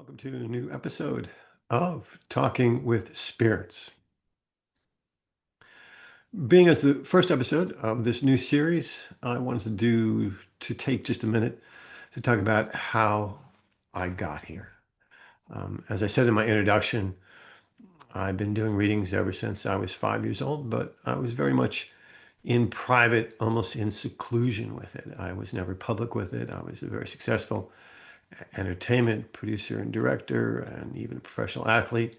Welcome to a new episode of Talking with Spirits. Being as the first episode of this new series, I wanted to take just a minute to talk about how I got here. As I said in my introduction, I've been doing readings ever since I was 5 years old, but I was very much in private, almost in seclusion with it. I was never public with it. I was a very successful entertainment producer and director, and even a professional athlete,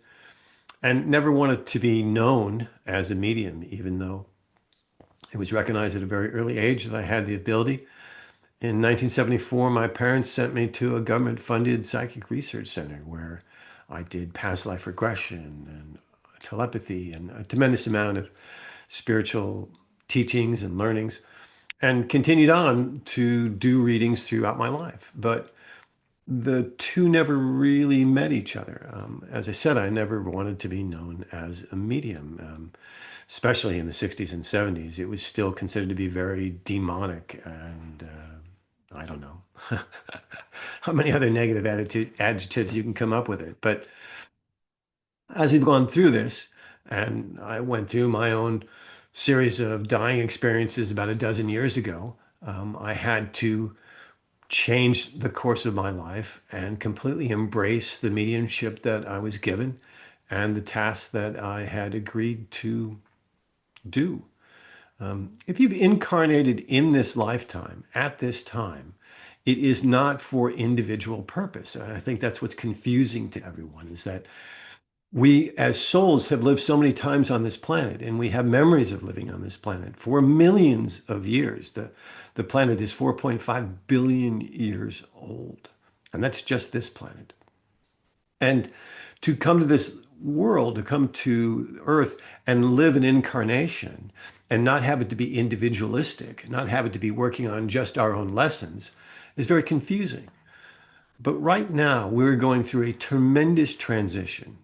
and never wanted to be known as a medium, even though it was recognized at a very early age that I had the ability. In 1974, my parents sent me to a government-funded psychic research center where I did past life regression and telepathy and a tremendous amount of spiritual teachings and learnings, and continued on to do readings throughout my life. But the two never really met each other. As I said, I never wanted to be known as a medium, especially in the 60s and 70s. It was still considered to be very demonic, and I don't know how many other negative adjectives you can come up with it. But as we've gone through this, and I went through my own series of dying experiences about a dozen years ago, I had to changed the course of my life and completely embraced the mediumship that I was given and the tasks that I had agreed to do. If you've incarnated in this lifetime, at this time, it is not for individual purpose. I think that's what's confusing to everyone, is that we as souls have lived so many times on this planet, and we have memories of living on this planet for millions of years. The planet is 4.5 billion years old, and that's just this planet. And to come to this world, to come to Earth and live an incarnation and not have it to be individualistic, not have it to be working on just our own lessons, is very confusing. But right now, we're going through a tremendous transition.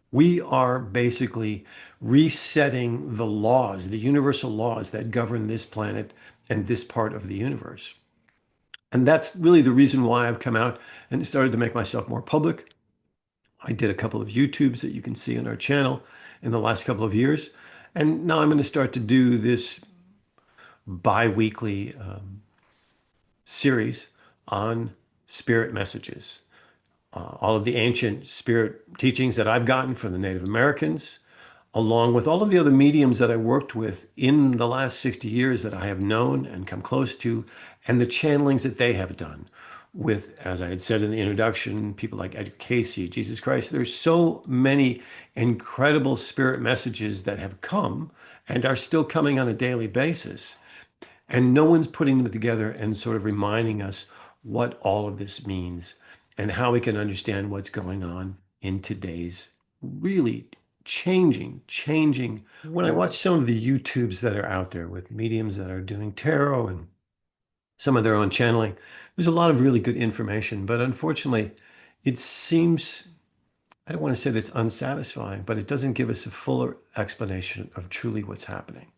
We are basically resetting the laws, the universal laws that govern this planet and this part of the universe. And that's really the reason why I've come out and started to make myself more public. I did a couple of YouTubes that you can see on our channel in the last couple of years. And now I'm going to start to do this bi-weekly series on spirit messages. All of the ancient spirit teachings that I've gotten from the Native Americans, along with all of the other mediums that I worked with in the last 60 years that I have known and come close to, and the channelings that they have done with, as I had said in the introduction, people like Edgar Casey, Jesus Christ. There's so many incredible spirit messages that have come and are still coming on a daily basis. And no one's putting them together and sort of reminding us what all of this means and how we can understand what's going on in today's really changing. When I watch some of the YouTubes that are out there with mediums that are doing tarot and some of their own channeling, there's a lot of really good information, but unfortunately, it seems, I don't want to say that it's unsatisfying, but it doesn't give us a fuller explanation of truly what's happening.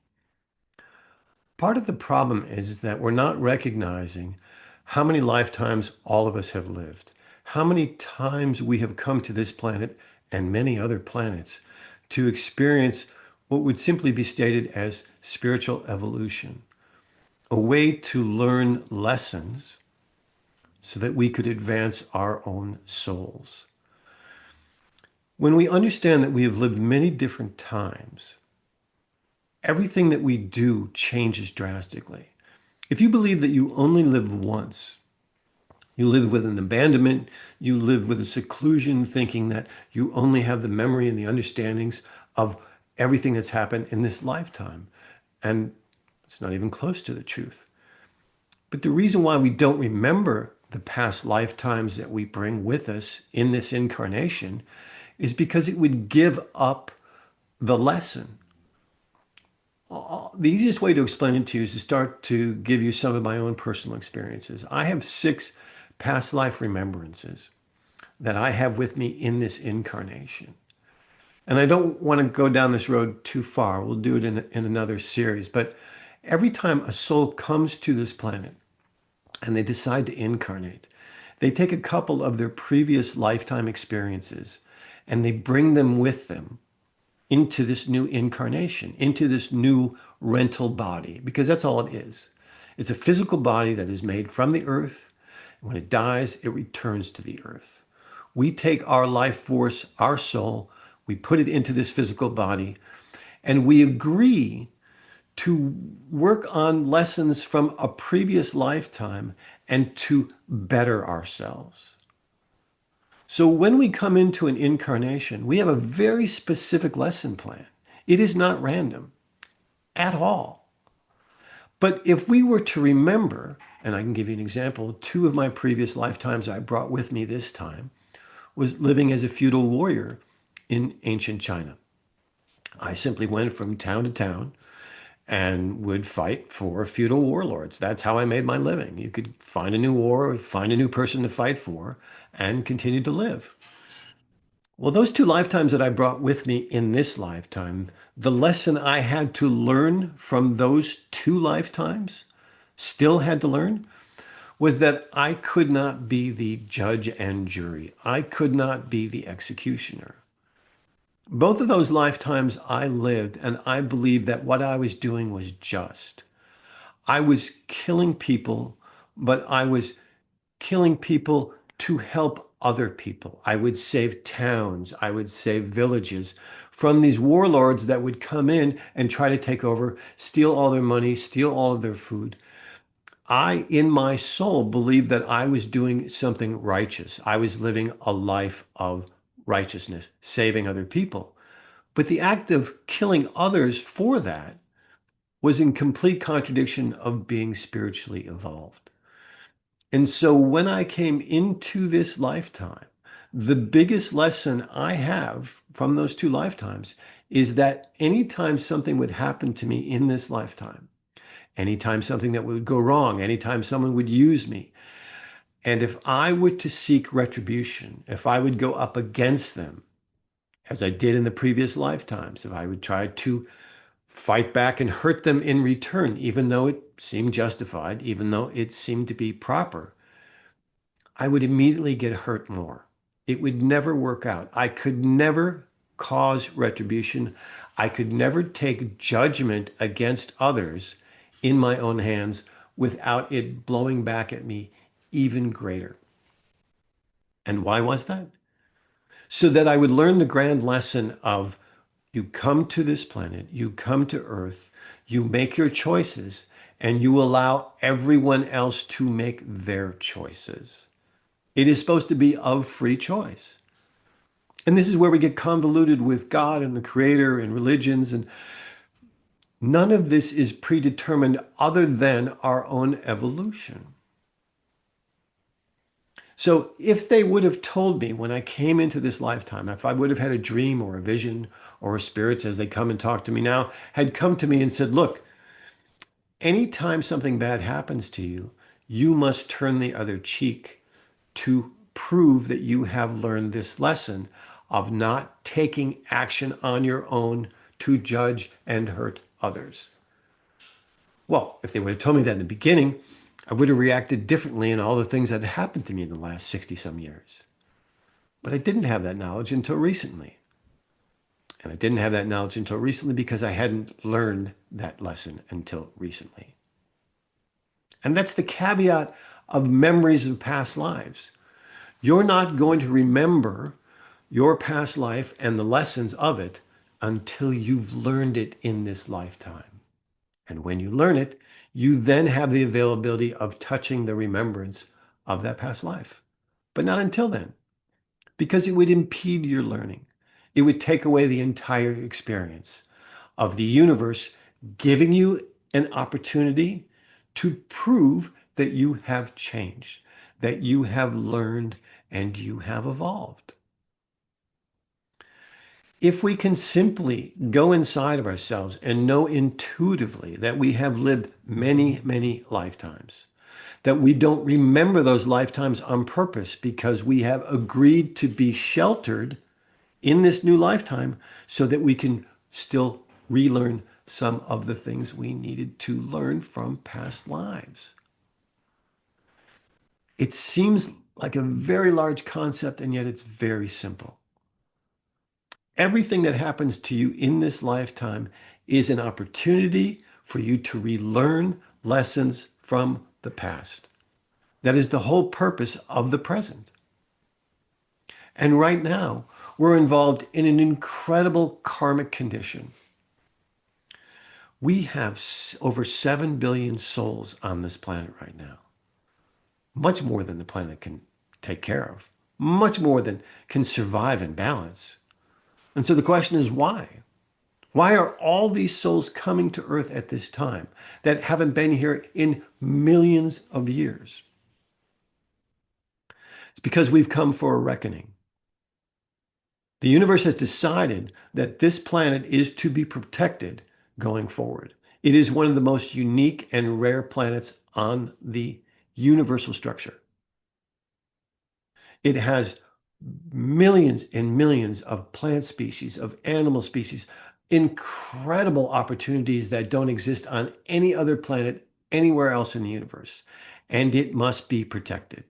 Part of the problem is that we're not recognizing how many lifetimes all of us have lived, how many times we have come to this planet and many other planets to experience what would simply be stated as spiritual evolution, a way to learn lessons so that we could advance our own souls. When we understand that we have lived many different times, everything that we do changes drastically. If you believe that you only live once, you live with an abandonment, you live with a seclusion, thinking that you only have the memory and the understandings of everything that's happened in this lifetime. And it's not even close to the truth. But the reason why we don't remember the past lifetimes that we bring with us in this incarnation is because it would give up the lesson. The easiest way to explain it to you is to start to give you some of my own personal experiences. I have 6 past life remembrances that I have with me in this incarnation. And I don't want to go down this road too far. We'll do it in another series. But every time a soul comes to this planet and they decide to incarnate, They take a couple of their previous lifetime experiences and they bring them with them into this new incarnation, into this new rental body, because that's all it is. It's a physical body that is made from the earth. When it dies, it returns to the earth. We take our life force, our soul, we put it into this physical body, and we agree to work on lessons from a previous lifetime and to better ourselves. So when we come into an incarnation, we have a very specific lesson plan. It is not random at all. But if we were to remember, and I can give you an example, two of my previous lifetimes I brought with me this time was living as a feudal warrior in ancient China. I simply went from town to town and would fight for feudal warlords. That's how I made my living. You could find a new war, find a new person to fight for, and continue to live. Well, those two lifetimes that I brought with me in this lifetime, the lesson I had to learn from those two lifetimes, still had to learn, was that I could not be the judge and jury. I could not be the executioner. Both of those lifetimes I lived, and I believed that what I was doing was just. I was killing people, but I was killing people to help other people. I would save towns, I would save villages from these warlords that would come in and try to take over, steal all their money, steal all of their food. I, in my soul, believed that I was doing something righteous. I was living a life of righteousness, saving other people. But the act of killing others for that was in complete contradiction of being spiritually evolved. And so when I came into this lifetime, the biggest lesson I have from those two lifetimes is that anytime something would happen to me in this lifetime, anytime something that would go wrong, anytime someone would use me, and if I were to seek retribution, if I would go up against them, as I did in the previous lifetimes, if I would try to fight back and hurt them in return, even though it seemed justified, even though it seemed to be proper, I would immediately get hurt more. It would never work out. I could never cause retribution. I could never take judgment against others in my own hands without it blowing back at me even greater. And why was that? So that I would learn the grand lesson of you come to this planet, you come to Earth, you make your choices, and you allow everyone else to make their choices. It is supposed to be of free choice. And this is where we get convoluted with God and the Creator and religions. And none of this is predetermined other than our own evolution. So if they would have told me when I came into this lifetime, if I would have had a dream or a vision or spirits as they come and talk to me now, had come to me and said, look, anytime something bad happens to you, you must turn the other cheek to prove that you have learned this lesson of not taking action on your own to judge and hurt others. Well, if they would have told me that in the beginning, I would have reacted differently in all the things that had happened to me in the last 60 some years. But I didn't have that knowledge until recently. And I didn't have that knowledge until recently because I hadn't learned that lesson until recently. And that's the caveat of memories of past lives. You're not going to remember your past life and the lessons of it until you've learned it in this lifetime. And when you learn it, you then have the availability of touching the remembrance of that past life. But not until then, because it would impede your learning. It would take away the entire experience of the universe giving you an opportunity to prove that you have changed, that you have learned, and you have evolved. If we can simply go inside of ourselves and know intuitively that we have lived many, many lifetimes, that we don't remember those lifetimes on purpose because we have agreed to be sheltered in this new lifetime so that we can still relearn some of the things we needed to learn from past lives. It seems like a very large concept, and yet it's very simple. Everything that happens to you in this lifetime is an opportunity for you to relearn lessons from the past. That is the whole purpose of the present. And right now, we're involved in an incredible karmic condition. We have over 7 billion souls on this planet right now, much more than the planet can take care of, much more than can survive and balance. And so the question is why? Why are all these souls coming to Earth at this time that haven't been here in millions of years? It's because we've come for a reckoning. The universe has decided that this planet is to be protected going forward. It is one of the most unique and rare planets on the universal structure. It has millions and millions of plant species, of animal species, incredible opportunities that don't exist on any other planet anywhere else in the universe. And it must be protected.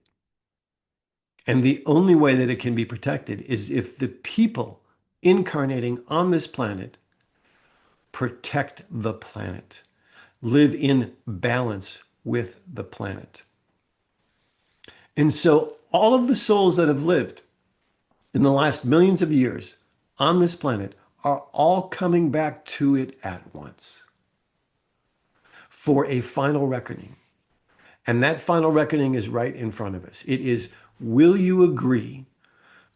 And the only way that it can be protected is if the people incarnating on this planet protect the planet, live in balance with the planet. And so all of the souls that have lived in the last millions of years on this planet are all coming back to it at once for a final reckoning. And that final reckoning is right in front of us. It is, will you agree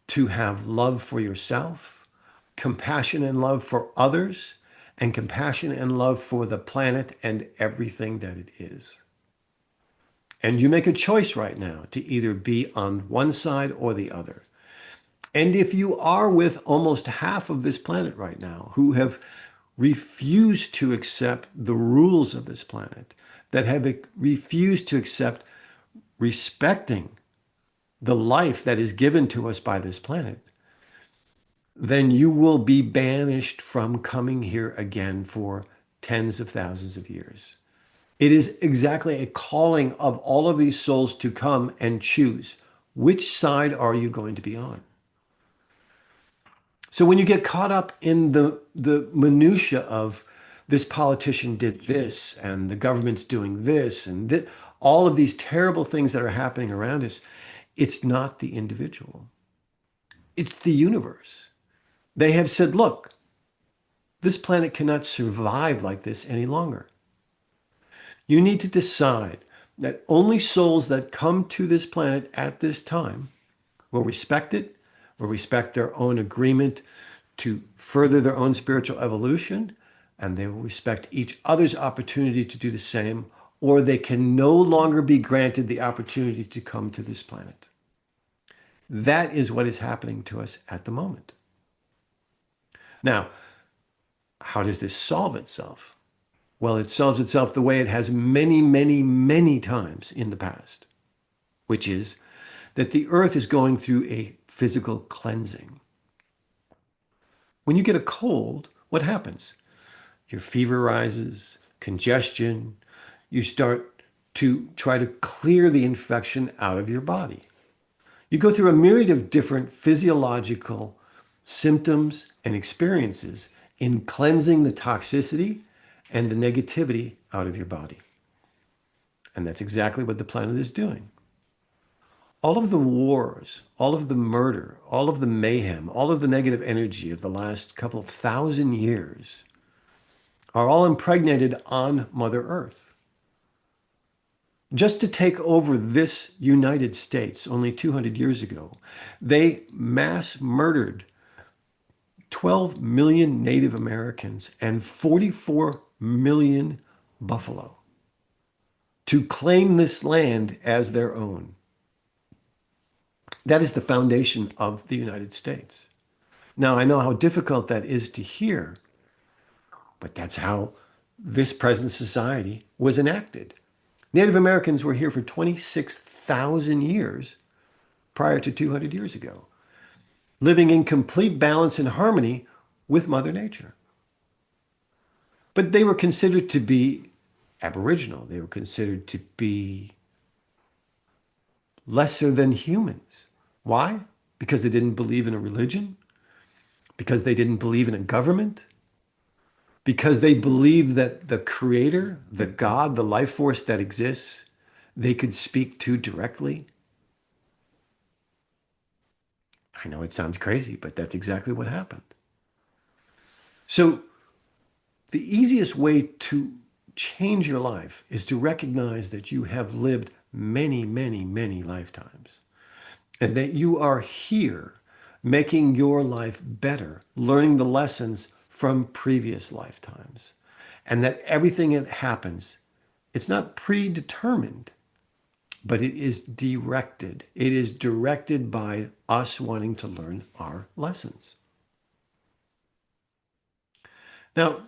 to have love for yourself, compassion and love for others, and compassion and love for the planet and everything that it is? And you make a choice right now to either be on one side or the other. And if you are with almost half of this planet right now who have refused to accept the rules of this planet, that have refused to accept respecting the life that is given to us by this planet, then you will be banished from coming here again for tens of thousands of years. It is exactly a calling of all of these souls to come and choose. Which side are you going to be on? So when you get caught up in the minutia of this politician did this and the government's doing this and all of these terrible things that are happening around us, it's not the individual. It's the universe. They have said, look, this planet cannot survive like this any longer. You need to decide that only souls that come to this planet at this time will respect it, will respect their own agreement to further their own spiritual evolution, and they will respect each other's opportunity to do the same, or they can no longer be granted the opportunity to come to this planet. That is what is happening to us at the moment. Now, how does this solve itself? Well, it solves itself the way it has many, many, many times in the past, which is that the earth is going through a physical cleansing. When you get a cold, what happens? Your fever rises, congestion, you start to try to clear the infection out of your body. You go through a myriad of different physiological symptoms and experiences in cleansing the toxicity and the negativity out of your body. And that's exactly what the planet is doing. All of the wars, all of the murder, all of the mayhem, all of the negative energy of the last couple of thousand years are all impregnated on Mother Earth. Just to take over this United States only 200 years ago, they mass murdered 12 million Native Americans and 44 million buffalo to claim this land as their own. That is the foundation of the United States. Now, I know how difficult that is to hear, but that's how this present society was enacted. Native Americans were here for 26,000 years prior to 200 years ago, living in complete balance and harmony with Mother Nature. But they were considered to be Aboriginal. They were considered to be lesser than humans. Why? Because they didn't believe in a religion, because they didn't believe in a government, because they believed that the creator, the God, the life force that exists, they could speak to directly. I know it sounds crazy, but that's exactly what happened. So the easiest way to change your life is to recognize that you have lived many, many, many lifetimes and that you are here making your life better, learning the lessons from previous lifetimes, and that everything that happens, it's not predetermined, but it is directed. It is directed by us wanting to learn our lessons. Now,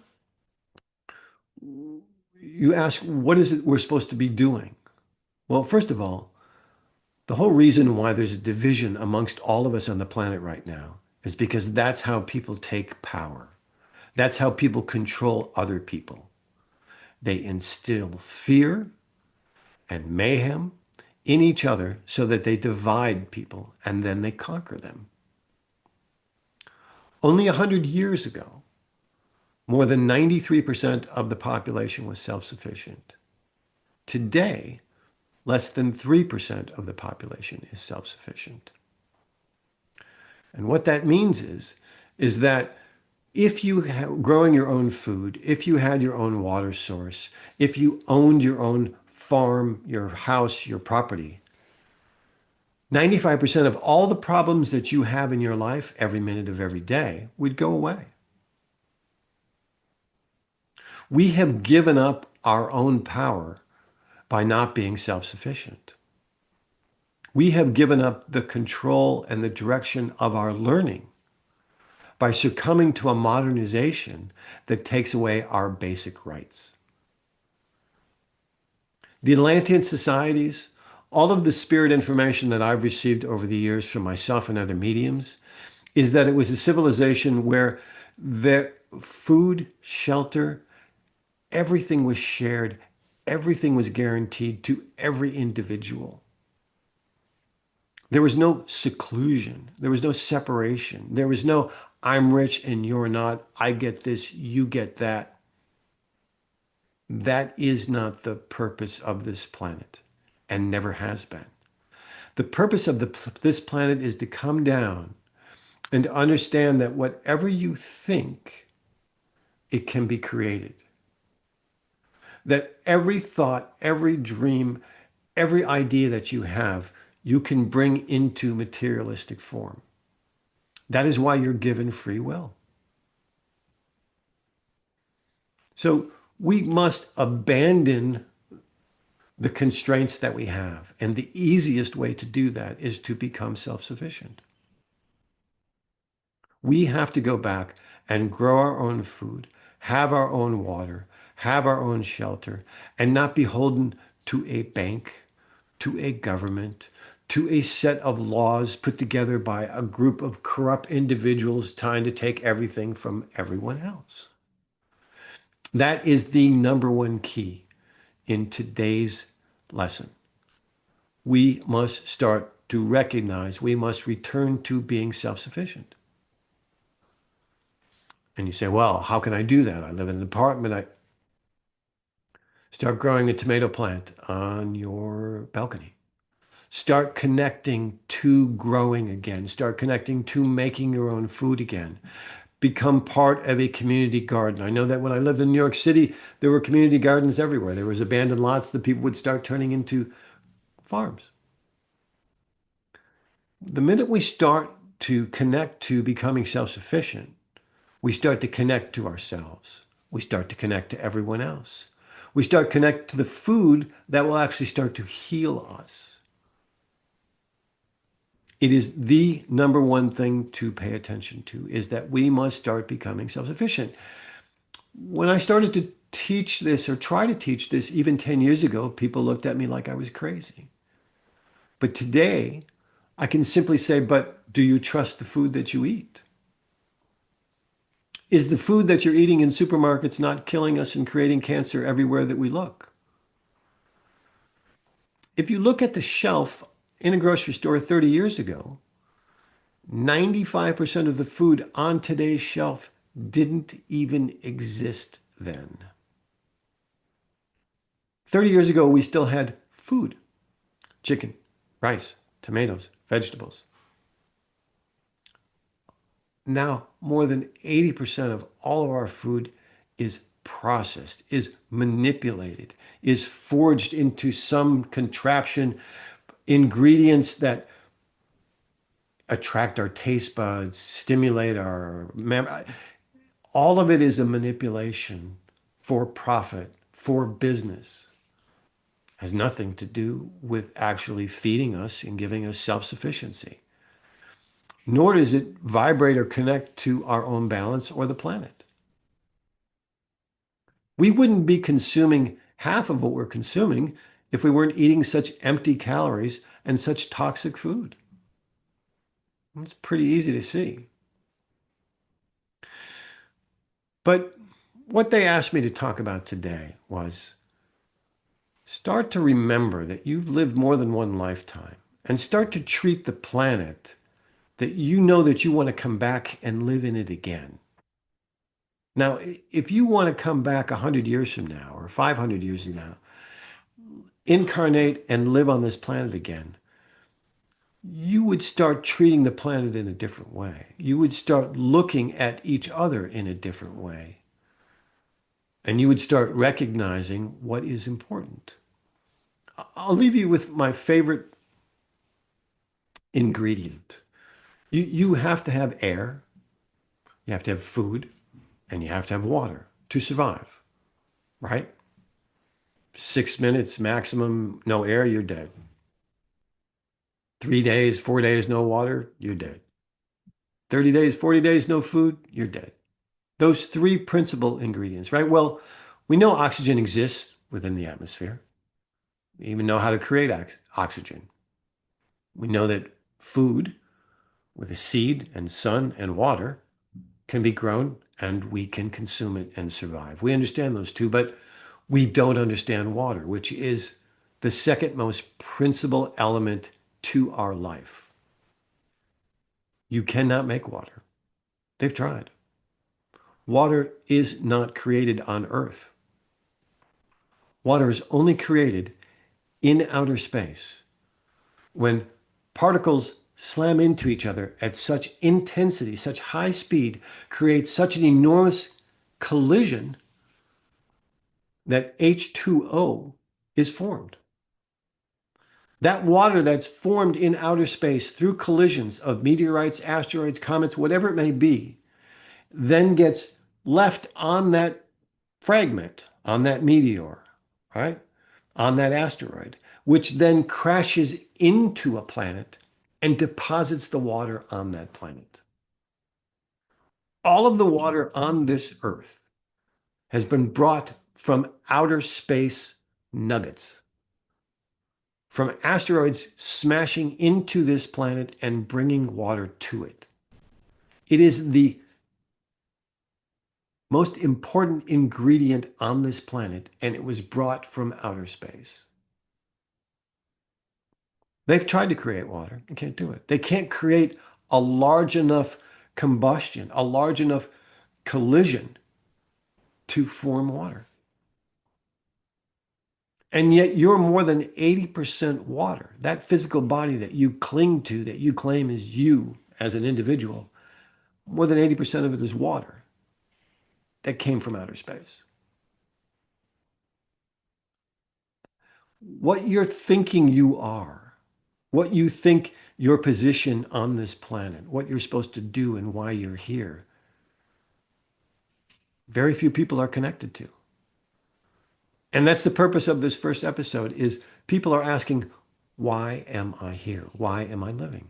you ask, what is it we're supposed to be doing? Well, first of all, the whole reason why there's a division amongst all of us on the planet right now is because that's how people take power. That's how people control other people. They instill fear and mayhem in each other so that they divide people and then they conquer them. Only 100 years ago, more than 93% of the population was self-sufficient. Today, less than 3% of the population is self-sufficient. And what that means is that if you have growing your own food, if you had your own water source, if you owned your own farm, your house, your property, 95% of all the problems that you have in your life every minute of every day would go away. We have given up our own power by not being self-sufficient. We have given up the control and the direction of our learning by succumbing to a modernization that takes away our basic rights. The Atlantean societies, all of the spirit information that I've received over the years from myself and other mediums, is that it was a civilization where their food, shelter, everything was shared, everything was guaranteed to every individual. There was no seclusion. There was no separation. There was no, I'm rich and you're not. I get this, you get that. That is not the purpose of this planet and never has been. The purpose of this planet is to come down and to understand that whatever you think, it can be created. That every thought, every dream, every idea that you have, you can bring into materialistic form. That is why you're given free will. So we must abandon the constraints that we have. And the easiest way to do that is to become self-sufficient. We have to go back and grow our own food, have our own water, have our own shelter, and not beholden to a bank, to a government, to a set of laws put together by a group of corrupt individuals trying to take everything from everyone else. That is the number one key in today's lesson. We must start to recognize we must return to being self-sufficient. And you say, well, how can I do that? I live in an apartment. I start growing a tomato plant on your balcony. Start connecting to growing again. Start connecting to making your own food again. Become part of a community garden. I know that when I lived in New York City, there were community gardens everywhere. There was abandoned lots that people would start turning into farms. The minute we start to connect to becoming self-sufficient, we start to connect to ourselves. We start to connect to everyone else. We start to connect to the food that will actually start to heal us. It is the number one thing to pay attention to, is that we must start becoming self-sufficient. When I started to teach this or try to teach this even 10 years ago, people looked at me like I was crazy. But today, I can simply say, but do you trust the food that you eat? Is the food that you're eating in supermarkets not killing us and creating cancer everywhere that we look? If you look at the shelf in a grocery store 30 years ago, 95% of the food on today's shelf didn't even exist then. 30 years ago, we still had food, chicken, rice, tomatoes, vegetables. Now, more than 80% of all of our food is processed, is manipulated, is forged into some contraption, ingredients that attract our taste buds, stimulate our memory. All of it is a manipulation for profit, for business. Has nothing to do with actually feeding us and giving us self-sufficiency. Nor does it vibrate or connect to our own balance or the planet. We wouldn't be consuming half of what we're consuming if we weren't eating such empty calories and such toxic food. It's pretty easy to see. But what they asked me to talk about today was start to remember that you've lived more than one lifetime and start to treat the planet that you know that you want to come back and live in it again. Now, if you want to come back 100 years from now or 500 years from now, incarnate and live on this planet again, you would start treating the planet in a different way. You would start looking at each other in a different way. And you would start recognizing what is important. I'll leave you with my favorite ingredient. You have to have air, you have to have food, and you have to have water to survive, right? 6 minutes maximum, no air, you're dead. 3 days, 4 days, no water, you're dead. 30 days, 40 days, no food, you're dead. Those three principal ingredients, right? Well, we know oxygen exists within the atmosphere. We even know how to create oxygen. We know that food with a seed and sun and water can be grown and we can consume it and survive. We understand those two, but we don't understand water, which is the second most principal element to our life. You cannot make water. They've tried. Water is not created on Earth. Water is only created in outer space when particles slam into each other at such intensity, such high speed, create such an enormous collision that H2O is formed. That water that's formed in outer space through collisions of meteorites, asteroids, comets, whatever it may be, then gets left on that fragment, on that meteor, right? On that asteroid, which then crashes into a planet and deposits the water on that planet. All of the water on this earth has been brought from outer space nuggets, from asteroids smashing into this planet and bringing water to it. It is the most important ingredient on this planet, and it was brought from outer space. They've tried to create water and can't do it. They can't create a large enough combustion, a large enough collision to form water. And yet you're more than 80% water. That physical body that you cling to, that you claim is you as an individual, more than 80% of it is water that came from outer space. What you're thinking you are, what you think your position on this planet, what you're supposed to do and why you're here, very few people are connected to. And that's the purpose of this first episode is people are asking, why am I here? Why am I living?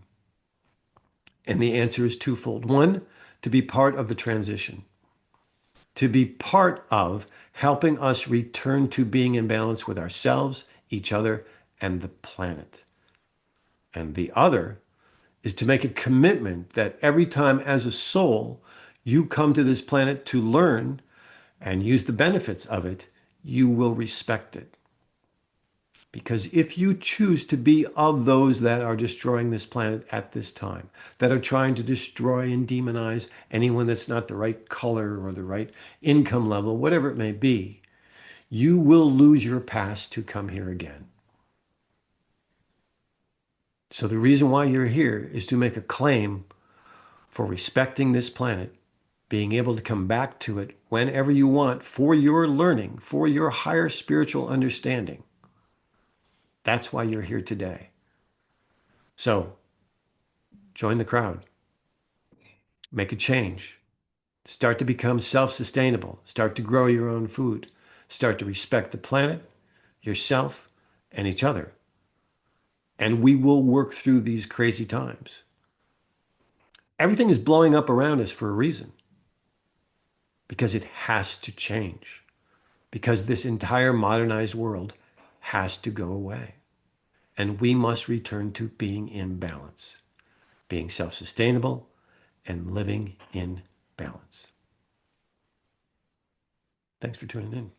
And the answer is twofold. One, to be part of the transition, to be part of helping us return to being in balance with ourselves, each other, and the planet. And the other is to make a commitment that every time as a soul you come to this planet to learn and use the benefits of it, you will respect it. Because if you choose to be of those that are destroying this planet at this time, that are trying to destroy and demonize anyone that's not the right color or the right income level, whatever it may be, you will lose your pass to come here again. So the reason why you're here is to make a claim for respecting this planet, being able to come back to it whenever you want for your learning, for your higher spiritual understanding. That's why you're here today. So join the crowd, make a change, start to become self-sustainable, start to grow your own food, start to respect the planet, yourself, and each other. And we will work through these crazy times. Everything is blowing up around us for a reason, because it has to change, because this entire modernized world has to go away. And we must return to being in balance, being self-sustainable and living in balance. Thanks for tuning in.